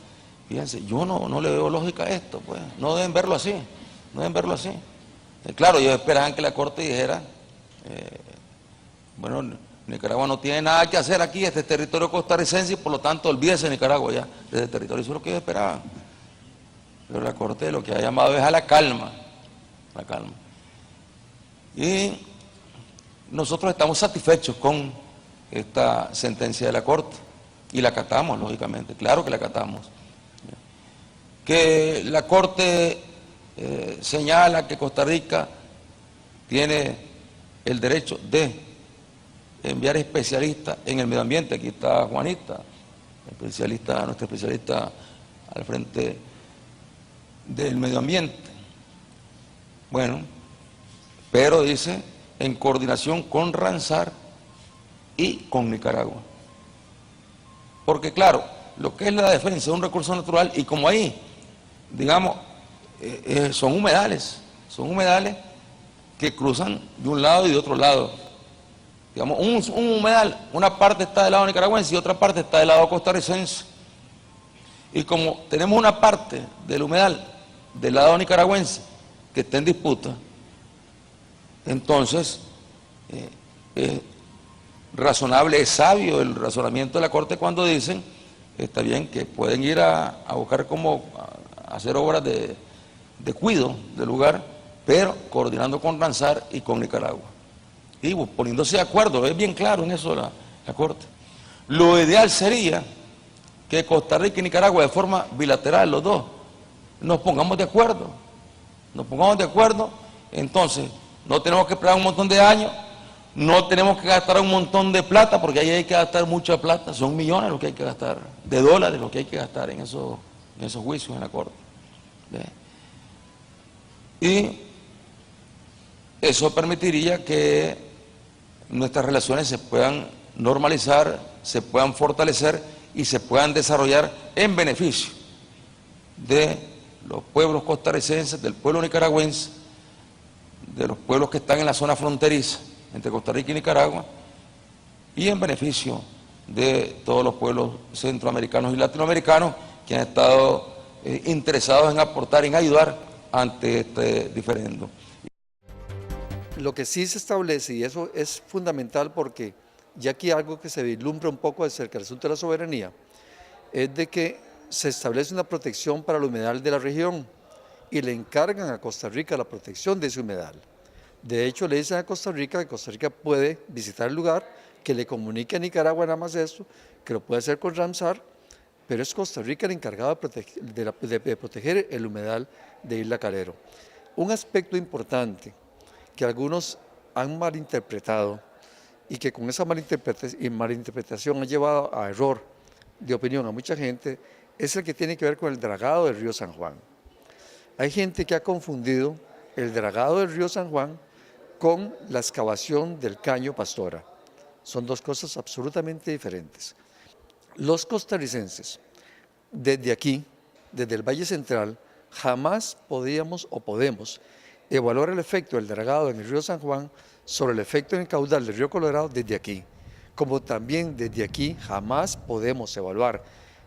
Fíjense, yo no le veo lógica a esto, pues, no deben verlo así. No deben verlo así. Claro, ellos esperaban que la Corte dijera, bueno, Nicaragua no tiene nada que hacer aquí, este es territorio costarricense y por lo tanto olvídese Nicaragua ya de ese territorio. Eso es lo que ellos esperaban. Pero la Corte lo que ha llamado es a la calma. La calma. Y nosotros estamos satisfechos con esta sentencia de la Corte y la acatamos, lógicamente, claro que la acatamos. Que la Corte señala que Costa Rica tiene el derecho de enviar especialistas en el medio ambiente. Aquí está Juanita, nuestra especialista al frente del medio ambiente. Bueno, pero dice en coordinación con Ramsar y con Nicaragua. Porque claro, lo que es la defensa de un recurso natural, y como ahí, digamos, son humedales que cruzan de un lado y de otro lado. Digamos, un humedal, una parte está del lado nicaragüense y otra parte está del lado costarricense. Y como tenemos una parte del humedal del lado nicaragüense que está en disputa, entonces es razonable, es sabio el razonamiento de la Corte cuando dicen, está bien, que pueden ir a buscar cómo hacer obras de cuidado del lugar, pero coordinando con Ramsar y con Nicaragua. Y poniéndose de acuerdo, es bien claro en eso la Corte. Lo ideal sería que Costa Rica y Nicaragua, de forma bilateral, los dos, nos pongamos de acuerdo. Entonces, no tenemos que esperar un montón de años, no tenemos que gastar un montón de plata, porque ahí hay que gastar mucha plata, son millones lo que hay que gastar, de dólares lo que hay que gastar en esos juicios en la Corte. Y Eso permitiría que nuestras relaciones se puedan normalizar, se puedan fortalecer y se puedan desarrollar en beneficio de los pueblos costarricenses, del pueblo nicaragüense, de los pueblos que están en la zona fronteriza entre Costa Rica y Nicaragua, y en beneficio de todos los pueblos centroamericanos y latinoamericanos que han estado interesados en aportar, en ayudar ante este diferendo. Lo que sí se establece, y eso es fundamental porque ya aquí algo que se vislumbra un poco acerca del asunto de la soberanía, es de que se establece una protección para el humedal de la región y le encargan a Costa Rica la protección de ese humedal. De hecho, le dicen a Costa Rica que Costa Rica puede visitar el lugar, que le comunique a Nicaragua nada más esto, que lo puede hacer con Ramsar, pero es Costa Rica el encargado de proteger el humedal de Isla Calero. Un aspecto importante que algunos han malinterpretado y que con esa malinterpretación ha llevado a error de opinión a mucha gente, es el que tiene que ver con el dragado del río San Juan. Hay gente que ha confundido el dragado del río San Juan con la excavación del caño Pastora. Son dos cosas absolutamente diferentes. Los costarricenses, desde aquí, desde el Valle Central, jamás podíamos o podemos evaluar el efecto del dragado en el río San Juan sobre el efecto en el caudal del río Colorado desde aquí. Como también desde aquí jamás podemos evaluar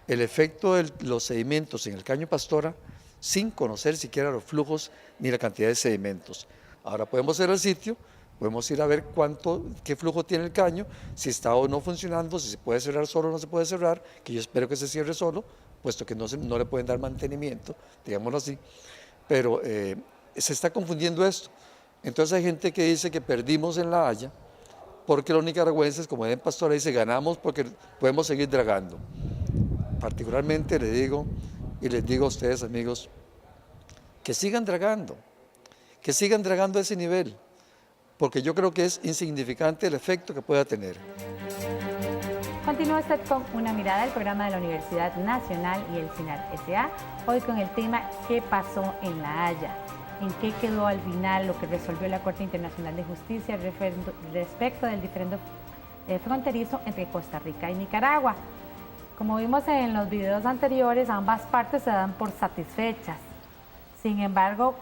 el efecto de los sedimentos en el caño Pastora sin conocer siquiera los flujos ni la cantidad de sedimentos. Ahora podemos ir al sitio, podemos ir a ver qué flujo tiene el caño, si está o no funcionando, si se puede cerrar solo o no se puede cerrar, que yo espero que se cierre solo, puesto que no le pueden dar mantenimiento, digámoslo así, pero se está confundiendo esto. Entonces hay gente que dice que perdimos en La Haya, porque los nicaragüenses, como Edén Pastora dice, ganamos porque podemos seguir dragando. Particularmente les digo a ustedes, amigos, que sigan dragando a ese nivel, porque yo creo que es insignificante el efecto que pueda tener. Continúa usted con Una Mirada, el programa de la Universidad Nacional y el CINAR S.A., hoy con el tema ¿qué pasó en La Haya? ¿En qué quedó al final lo que resolvió la Corte Internacional de Justicia respecto del diferendo fronterizo entre Costa Rica y Nicaragua? Como vimos en los videos anteriores, ambas partes se dan por satisfechas. Sin embargo,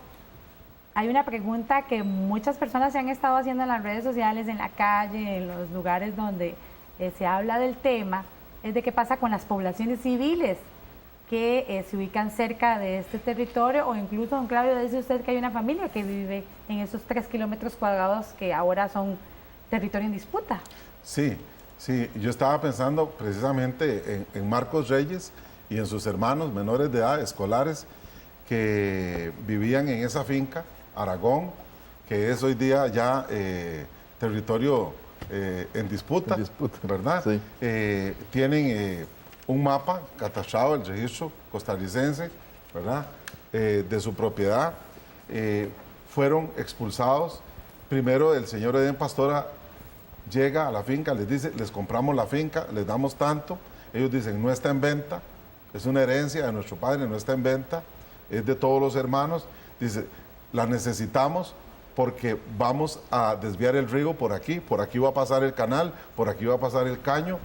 hay una pregunta que muchas personas se han estado haciendo en las redes sociales, en la calle, en los lugares donde se habla del tema, es de qué pasa con las poblaciones civiles que se ubican cerca de este territorio, o incluso, don Claudio, dice usted que hay una familia que vive en esos 3 kilómetros cuadrados que ahora son territorio en disputa. Sí, yo estaba pensando precisamente en Marcos Reyes y en sus hermanos menores de edad, escolares, que vivían en esa finca, Aragón, que es hoy día ya territorio en disputa, ¿verdad? Sí. Tienen un mapa catastrado del registro costarricense, ¿verdad? De su propiedad. Fueron expulsados. Primero el señor Edén Pastora llega a la finca, les dice, les compramos la finca, les damos tanto. Ellos dicen, no está en venta, es una herencia de nuestro padre, no está en venta, es de todos los hermanos. Dice, la necesitamos porque vamos a desviar el río por aquí va a pasar el canal, por aquí va a pasar el caño.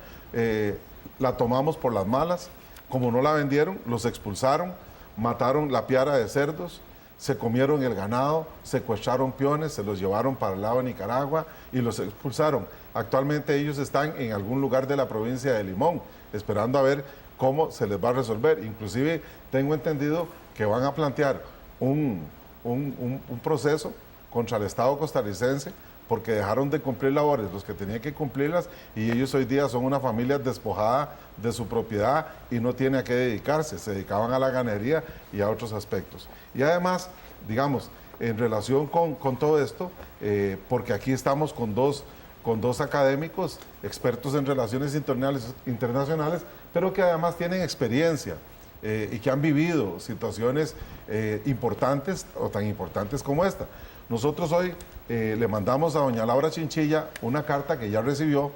La tomamos por las malas. Como no la vendieron, los expulsaron, mataron la piara de cerdos, se comieron el ganado, secuestraron peones, se los llevaron para el lado de Nicaragua y los expulsaron. Actualmente ellos están en algún lugar de la provincia de Limón, esperando a ver cómo se les va a resolver. Inclusive tengo entendido que van a plantear un proceso contra el Estado costarricense porque dejaron de cumplir labores los que tenían que cumplirlas, y ellos hoy día son una familia despojada de su propiedad y no tiene a qué dedicarse, se dedicaban a la ganadería y a otros aspectos. Y además, digamos, en relación con todo esto, porque aquí estamos con dos académicos expertos en relaciones internacionales, pero que además tienen experiencia y que han vivido situaciones importantes o tan importantes como esta. Nosotros hoy le mandamos a doña Laura Chinchilla una carta que ya recibió,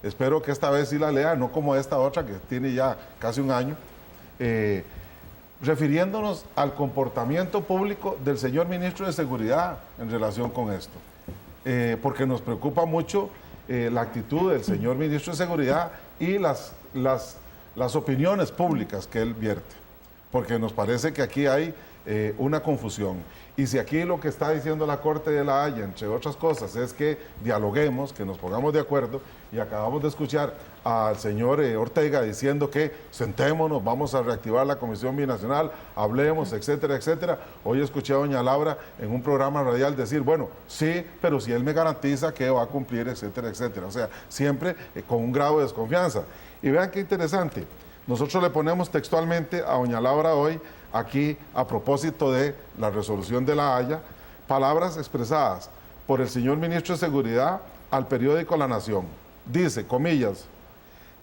espero que esta vez sí la lea, no como esta otra que tiene ya casi un año, refiriéndonos al comportamiento público del señor ministro de Seguridad en relación con esto. Porque nos preocupa mucho la actitud del señor ministro de Seguridad y las opiniones públicas que él vierte. Porque nos parece que aquí hay una confusión. Y si aquí lo que está diciendo la Corte de la Haya, entre otras cosas, es que dialoguemos, que nos pongamos de acuerdo, y acabamos de escuchar al señor Ortega diciendo que sentémonos, vamos a reactivar la Comisión Binacional, hablemos, etcétera, etcétera. Hoy escuché a doña Laura en un programa radial decir, bueno, sí, pero si él me garantiza que va a cumplir, etcétera, etcétera. O sea, siempre con un grado de desconfianza. Y vean qué interesante, nosotros le ponemos textualmente a doña Laura hoy, aquí a propósito de la resolución de la Haya, palabras expresadas por el señor ministro de Seguridad al periódico La Nación. Dice, comillas,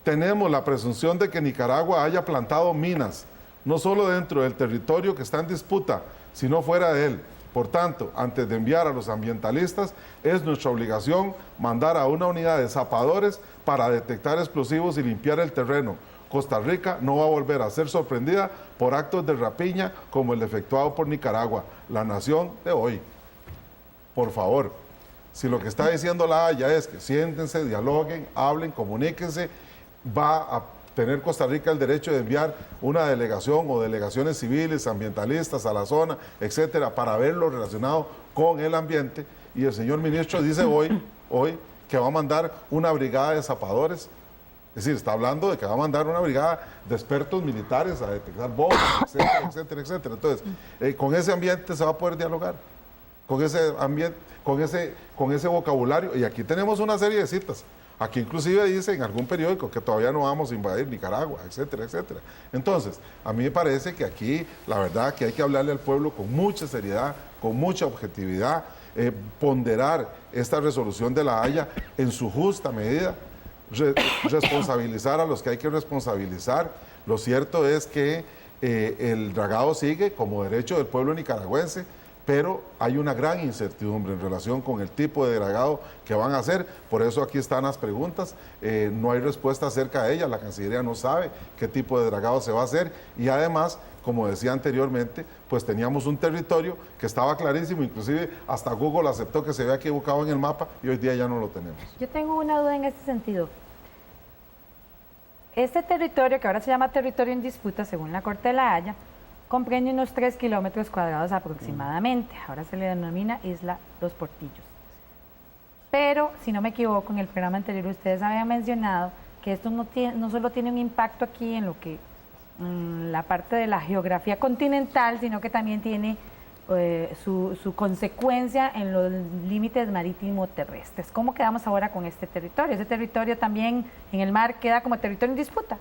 tenemos la presunción de que Nicaragua haya plantado minas, no solo dentro del territorio que está en disputa, sino fuera de él. Por tanto, antes de enviar a los ambientalistas, es nuestra obligación mandar a una unidad de zapadores para detectar explosivos y limpiar el terreno. Costa Rica no va a volver a ser sorprendida por actos de rapiña como el efectuado por Nicaragua, La Nación de hoy. Por favor, si lo que está diciendo la Haya es que siéntense, dialoguen, hablen, comuníquense, va a tener Costa Rica el derecho de enviar una delegación o delegaciones civiles, ambientalistas a la zona, etcétera, para ver lo relacionado con el ambiente. Y el señor ministro dice hoy que va a mandar una brigada de zapadores. Es decir, está hablando de que va a mandar una brigada de expertos militares a detectar bombas, etcétera, etcétera, etcétera. Entonces, con ese ambiente se va a poder dialogar, con ese ambiente, con ese vocabulario. Y aquí tenemos una serie de citas. Aquí inclusive dice en algún periódico que todavía no vamos a invadir Nicaragua, etcétera, etcétera. Entonces, a mí me parece que aquí, la verdad, que hay que hablarle al pueblo con mucha seriedad, con mucha objetividad, ponderar esta resolución de la Haya en su justa medida, responsabilizar a los que hay que responsabilizar. Lo cierto es que el dragado sigue como derecho del pueblo nicaragüense, pero hay una gran incertidumbre en relación con el tipo de dragado que van a hacer. Por eso aquí están las preguntas. No hay respuesta acerca de ellas. La Cancillería no sabe qué tipo de dragado se va a hacer. Y además, como decía anteriormente, pues teníamos un territorio que estaba clarísimo. Inclusive hasta Google aceptó que se había equivocado en el mapa y hoy día ya no lo tenemos. Yo tengo una duda en este sentido. Este territorio, que ahora se llama territorio en disputa, según la Corte de la Haya, comprende unos 3 kilómetros cuadrados aproximadamente. Ahora se le denomina Isla Los Portillos. Pero, si no me equivoco, en el programa anterior ustedes habían mencionado que esto no solo tiene un impacto aquí en lo que la parte de la geografía continental, sino que también tiene su consecuencia en los límites marítimo terrestres. ¿Cómo quedamos ahora con este territorio? ¿Ese territorio también en el mar queda como territorio en disputa?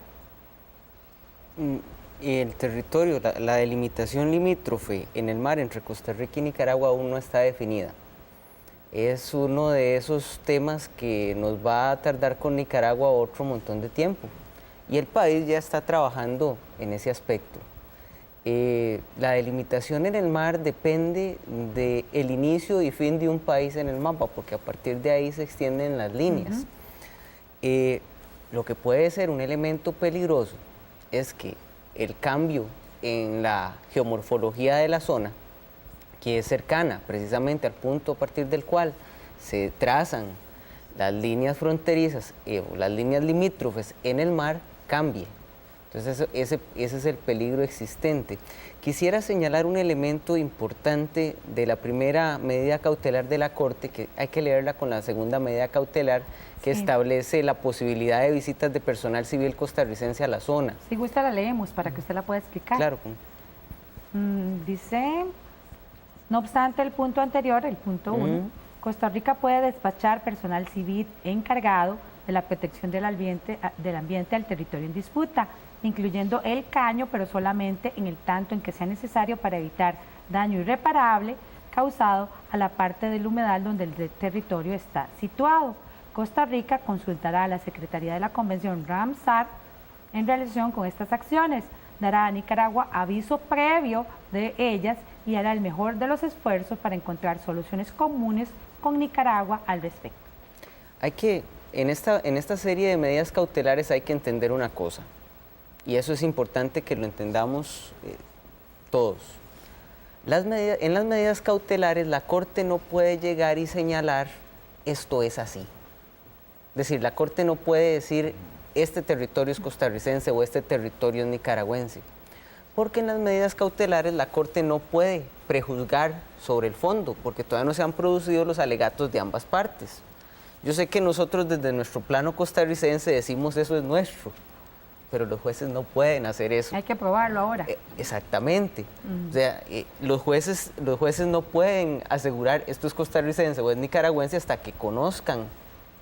El territorio, la delimitación limítrofe en el mar entre Costa Rica y Nicaragua aún no está definida. Es uno de esos temas que nos va a tardar con Nicaragua otro montón de tiempo. Y el país ya está trabajando en ese aspecto. La delimitación en el mar depende del inicio y fin de un país en el mapa, porque a partir de ahí se extienden las líneas. Lo que puede ser un elemento peligroso es que el cambio en la geomorfología de la zona, que es cercana precisamente al punto a partir del cual se trazan las líneas fronterizas o las líneas limítrofes en el mar, cambie. Entonces ese es el peligro existente. Quisiera señalar un elemento importante de la primera medida cautelar de la Corte, que hay que leerla con la segunda medida cautelar, que establece la posibilidad de visitas de personal civil costarricense a la zona. Si gusta la leemos para que usted la pueda explicar. Claro. Dice, no obstante el punto anterior, el punto 1, Costa Rica puede despachar personal civil encargado de la protección del ambiente al territorio en disputa, incluyendo el caño, pero solamente en el tanto en que sea necesario para evitar daño irreparable causado a la parte del humedal donde el territorio está situado. Costa Rica consultará a la Secretaría de la Convención Ramsar en relación con estas acciones, dará a Nicaragua aviso previo de ellas y hará el mejor de los esfuerzos para encontrar soluciones comunes con Nicaragua al respecto. En esta serie de medidas cautelares hay que entender una cosa, y eso es importante que lo entendamos todos. En las medidas cautelares, la Corte no puede llegar y señalar esto es así. Es decir, la Corte no puede decir este territorio es costarricense o este territorio es nicaragüense. Porque en las medidas cautelares la Corte no puede prejuzgar sobre el fondo, porque todavía no se han producido los alegatos de ambas partes. Yo sé que nosotros desde nuestro plano costarricense decimos eso es nuestro, pero los jueces no pueden hacer eso. Hay que probarlo ahora. Exactamente. O sea, los jueces no pueden asegurar esto es costarricense o es nicaragüense hasta que conozcan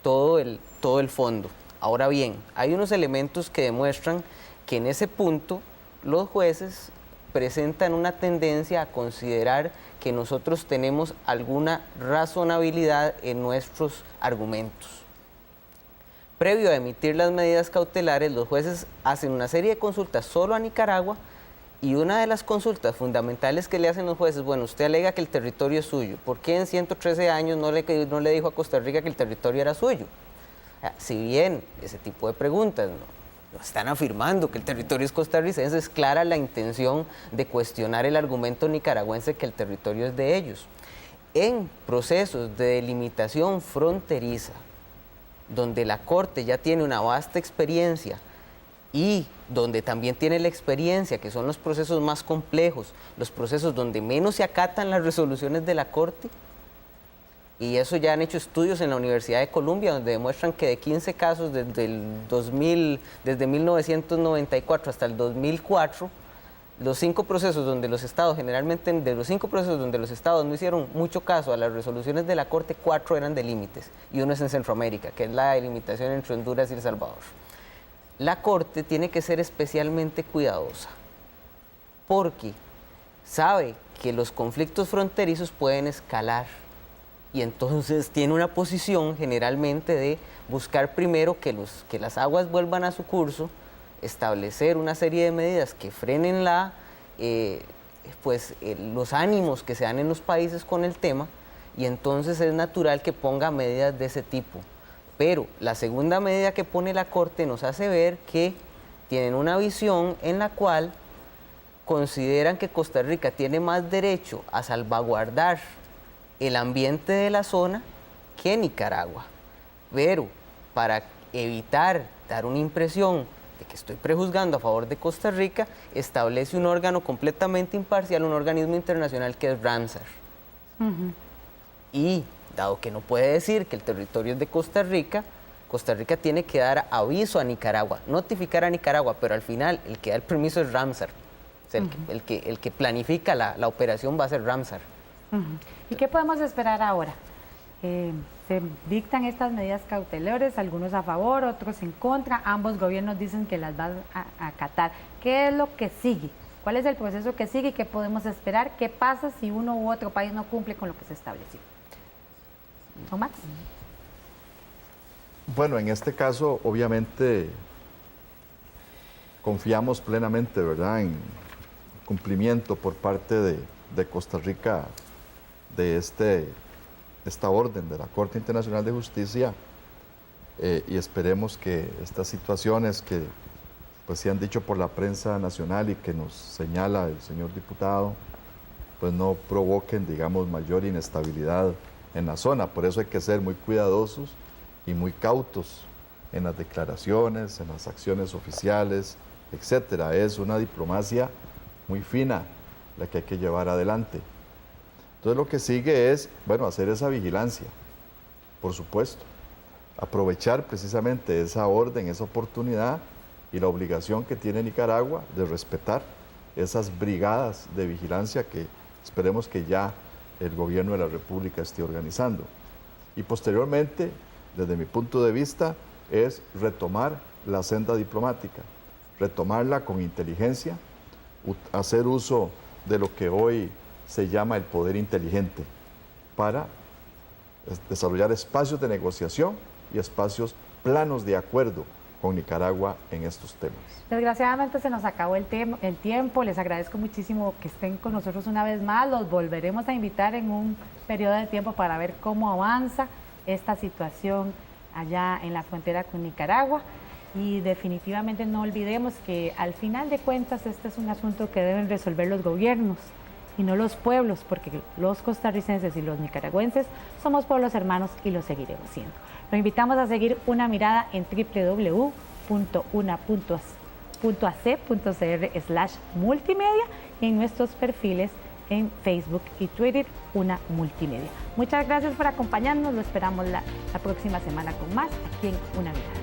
todo el fondo. Ahora bien, hay unos elementos que demuestran que en ese punto los jueces presentan una tendencia a considerar que nosotros tenemos alguna razonabilidad en nuestros argumentos. Previo a emitir las medidas cautelares, los jueces hacen una serie de consultas solo a Nicaragua y una de las consultas fundamentales que le hacen los jueces, bueno, usted alega que el territorio es suyo, ¿por qué en 113 años no le dijo a Costa Rica que el territorio era suyo? Si bien ese tipo de preguntas no están afirmando que el territorio es costarricense, es clara la intención de cuestionar el argumento nicaragüense que el territorio es de ellos. En procesos de delimitación fronteriza, donde la Corte ya tiene una vasta experiencia y donde también tiene la experiencia, que son los procesos más complejos, los procesos donde menos se acatan las resoluciones de la Corte, y eso ya han hecho estudios en la Universidad de Columbia, donde demuestran que de 15 casos desde 1994 hasta el 2004, los 5 procesos donde los estados, generalmente de los 5 procesos donde los estados no hicieron mucho caso a las resoluciones de la Corte, 4 eran de límites, y uno es en Centroamérica, que es la delimitación entre Honduras y El Salvador. La Corte tiene que ser especialmente cuidadosa, porque sabe que los conflictos fronterizos pueden escalar, y entonces tiene una posición generalmente de buscar primero que las aguas vuelvan a su curso, establecer una serie de medidas que frenen los ánimos que se dan en los países con el tema, y entonces es natural que ponga medidas de ese tipo. Pero la segunda medida que pone la Corte nos hace ver que tienen una visión en la cual consideran que Costa Rica tiene más derecho a salvaguardar el ambiente de la zona que Nicaragua. Pero para evitar dar una impresión de que estoy prejuzgando a favor de Costa Rica, establece un órgano completamente imparcial, un organismo internacional que es Ramsar. Y dado que no puede decir que el territorio es de Costa Rica tiene que dar aviso a Nicaragua, notificar a Nicaragua, pero al final el que da el permiso es Ramsar. O sea, el que planifica la operación va a ser Ramsar. ¿Y qué podemos esperar ahora? Se dictan estas medidas cautelares, algunos a favor, otros en contra, ambos gobiernos dicen que las van a acatar. ¿Qué es lo que sigue? ¿Cuál es el proceso que sigue y qué podemos esperar? ¿Qué pasa si uno u otro país no cumple con lo que se estableció? Tomás. Bueno, en este caso, obviamente, confiamos plenamente, ¿verdad?, en cumplimiento por parte de Costa Rica de esta orden de la Corte Internacional de Justicia, y esperemos que estas situaciones que pues se han dicho por la prensa nacional y que nos señala el señor diputado, pues no provoquen, digamos, mayor inestabilidad en la zona. Por eso hay que ser muy cuidadosos y muy cautos en las declaraciones, en las acciones oficiales, etcétera. Es una diplomacia muy fina la que hay que llevar adelante. Entonces lo que sigue es, bueno, hacer esa vigilancia, por supuesto, aprovechar precisamente esa orden, esa oportunidad y la obligación que tiene Nicaragua de respetar esas brigadas de vigilancia que esperemos que ya el gobierno de la República esté organizando. Y posteriormente, desde mi punto de vista, es retomar la senda diplomática, retomarla con inteligencia, hacer uso de lo que hoy se llama el poder inteligente para desarrollar espacios de negociación y espacios planos de acuerdo con Nicaragua en estos temas. Desgraciadamente se nos acabó el tiempo, les agradezco muchísimo que estén con nosotros una vez más, los volveremos a invitar en un periodo de tiempo para ver cómo avanza esta situación allá en la frontera con Nicaragua. Y definitivamente no olvidemos que al final de cuentas este es un asunto que deben resolver los gobiernos y no los pueblos, porque los costarricenses y los nicaragüenses somos pueblos hermanos y lo seguiremos siendo. Lo invitamos a seguir Una Mirada en www.una.ac.cr/multimedia y en nuestros perfiles en Facebook y Twitter, Una Multimedia. Muchas gracias por acompañarnos, lo esperamos la próxima semana con más aquí en Una Mirada.